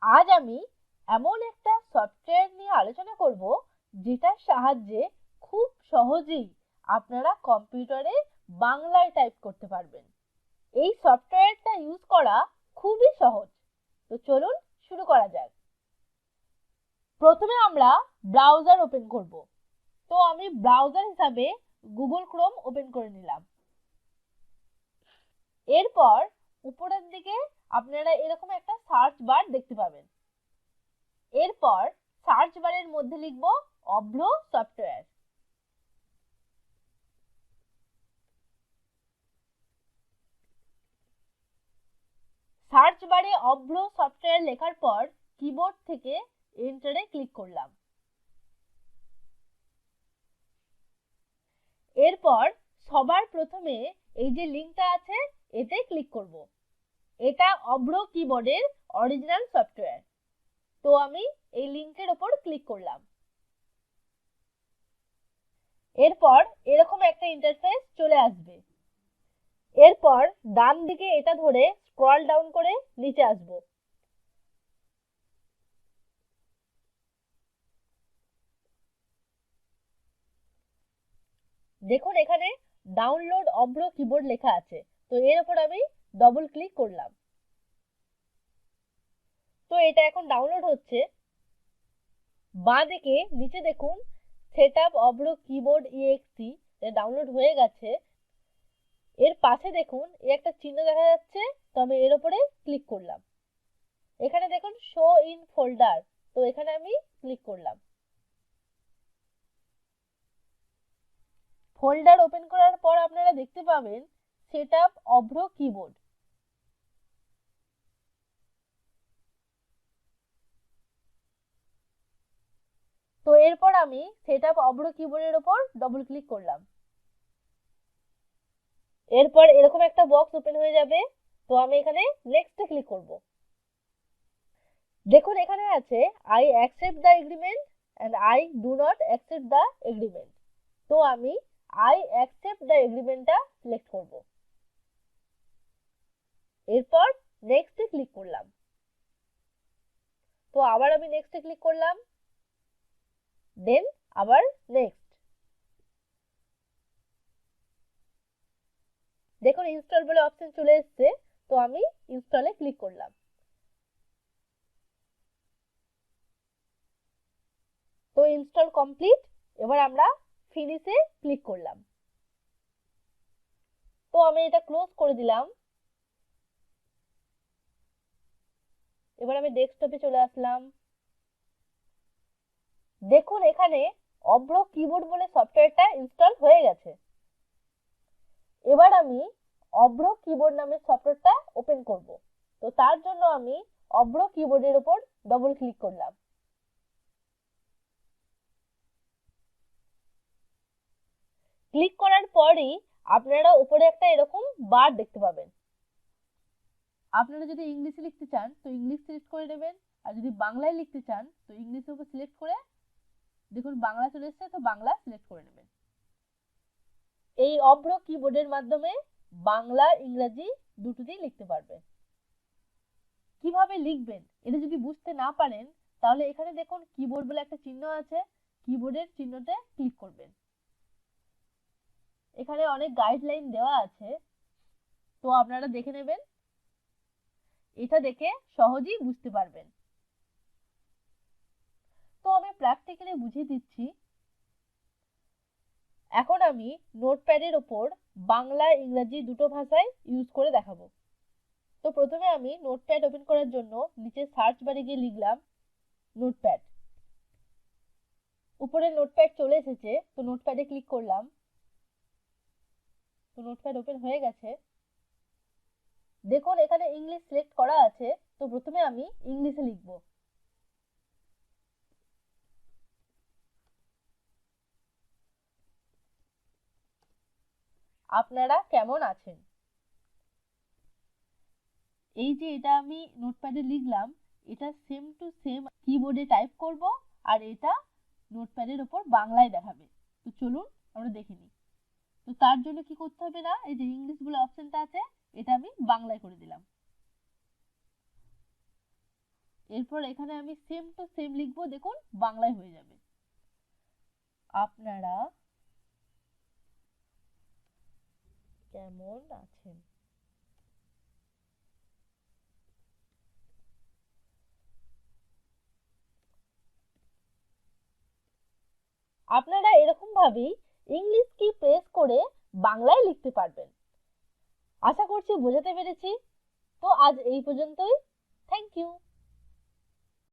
আজ আমি এমন একটা সফটওয়্যার নিয়ে আলোচনা করব যেটার সাহায্যে খুব সহজেই আপনারা কম্পিউটারে বাংলায় টাইপ করতে পারবেন। এই সফটওয়্যারটা ইউজ করা খুবই সহজ। তো চলুন শুরু করা যাক। প্রথমে আমরা ব্রাউজার ওপেন করব। তো আমি ব্রাউজার হিসাবে গুগল ক্রোম ওপেন করে নিলাম। এরপর উপরের দিকে আপনারা এরকম একটা সার্চ বার দেখতে পাবেন। এরপর সার্চ বারের মধ্যে লিখব অভ্র সফটওয়্যার। সার্চ বারে অভ্র সফটওয়্যার লেখার পর কিবোর্ড থেকে এন্টারে ক্লিক করলাম। এরপর সবার প্রথমে এই যে লিংকটা আছে এতে ক্লিক করব। এটা অভ্র কিবোর্ডের অরিজিনাল সফটওয়্যার। তো আমি এই লিংকের উপর ক্লিক করলাম। এরপর এরকম একটা ইন্টারফেস চলে আসবে। এরপর ডান দিকে এটা ধরে স্ক্রল ডাউন করে নিচে আসব। দেখুন এখানে ডাউনলোড অভ্র কিবোর্ড লেখা আছে। তো এর উপর আমি ডবল ক্লিক করলাম। তো এটা এখন ডাউনলোড হচ্ছে। বাঁ দিকে নিচে দেখুন সেটআপ অভ্র কিবোর্ড exe ডাউনলোড হয়ে গেছে। এর পাশে দেখুন একটা চিহ্ন দেখা যাচ্ছে। তো আমি এর উপরে ক্লিক করলাম। এখানে দেখুন শো ইন ফোল্ডার। তো এখানে আমি ক্লিক করলাম। ফোল্ডার ওপেন করার পর আপনারা দেখতে পাবেন সেটআপ অভ্র কিবোর্ড। তো এরপর আমি সেটআপ অভ্র কিবোর্ডের উপর ডবল ক্লিক করলাম। এরপর এরকম একটা বক্স ওপেন হয়ে যাবে। তো আমি এখানে নেক্সটে ক্লিক করব। দেখুন এখানে আছে I accept the agreement and I do not accept the agreement. তো আমি আই অ্যাকসেপ্ট দ্য এগ্রিমেন্টটা সিলেক্ট করব। এরপর নেক্সটে ক্লিক করলাম। তো আবার আমি নেক্সটে ক্লিক করলাম। দেন আবার নেক্সট। দেখুন ইনস্টল বলে অপশন চলে এসেছে। তো আমি ইনস্টলে ক্লিক করলাম। তো ইনস্টল কমপ্লিট। এবার আমরা ফিনিশে ক্লিক করলাম। তো আমি এটা ক্লোজ করে দিলাম। এবার আমি ডেস্কটপে চলে আসলাম। দেখুন এখানে অভ্র কিবোর্ড বলে সফটওয়্যারটা ইনস্টল হয়ে গেছে। এবার আমি অভ্র কিবোর্ড নামের সফটওয়্যারটা ওপেন করব। তো তার জন্য আমি অভ্র কিবোর্ডের উপর ডবল ক্লিক করলাম। ক্লিক করার পরই আপনারা উপরে একটা এরকম বার দেখতে পাবেন। আপনারা যদি ইংলিশে লিখতে চান তো ইংলিশ সিলেক্ট করে নেবেন, আর যদি বাংলায় লিখতে চান তো ইংলিশের উপর সিলেক্ট করে দেখুন বাংলা চলে এসেছে। তো বাংলা সিলেক্ট করে নেবেন। এই অভ্র কিবোর্ডের মাধ্যমে বাংলা ইংরেজি দুটোতেই লিখতে পারবেন। কিভাবে লিখবেন এটা যদি বুঝতে না পারেন তাহলে এখানে দেখুন কিবোর্ড বলে একটা চিহ্ন আছে। কিবোর্ডের চিহ্নতে ক্লিক করবেন। এখানে অনেক গাইডলাইন দেওয়া আছে। তো আপনারা দেখে নেবেন। এটা দেখে সহজেই বুঝতে পারবেন। তো আমি প্র্যাকটিক্যালি বুঝিয়ে দিচ্ছি। এখন আমি নোটপ্যাডের উপর বাংলা ইংরেজি দুটো ভাষায় ইউজ করে দেখাবো। তো প্রথমে আমি নোটপ্যাড ওপেন করার জন্য নিচে সার্চ বারে গিয়ে লিখলাম নোটপ্যাড। উপরে নোটপ্যাড চলে এসেছে। তো নোটপ্যাডে ক্লিক করলাম। তো নোটপ্যাড ওপেন হয়ে গেছে। দেখুন এখানে ইংলিশ সিলেক্ট করা আছে। তো প্রথমে আমি ইংলিশে লিখব। আপনারা কেমন আছেন। এই যে এটা আমি নোটপ্যাডে লিখলাম এটা সেম টু সেম কিবোর্ডে টাইপ করব আর এটা নোটপ্যাডের উপর বাংলায় দেখাবে। তো চলুন আমরা দেখে নিই। তো তার জন্য কি করতে হবে না, এই যে ইংলিশ বলে অপশনটা আছে এটা আমি বাংলায় করে দিলাম। এরপর এখানে আমি সেম টু সেম লিখবো, দেখুন বাংলায় হয়ে যাবে। আপনারা কেমন আছেন? আপনারা এরকম ভাবেই ইংলিশ কি প্রেস করে বাংলায় লিখতে পারবেন। আশা করছি বোঝাতে পেরেছি। তো আজ এই পর্যন্তই। Thank you.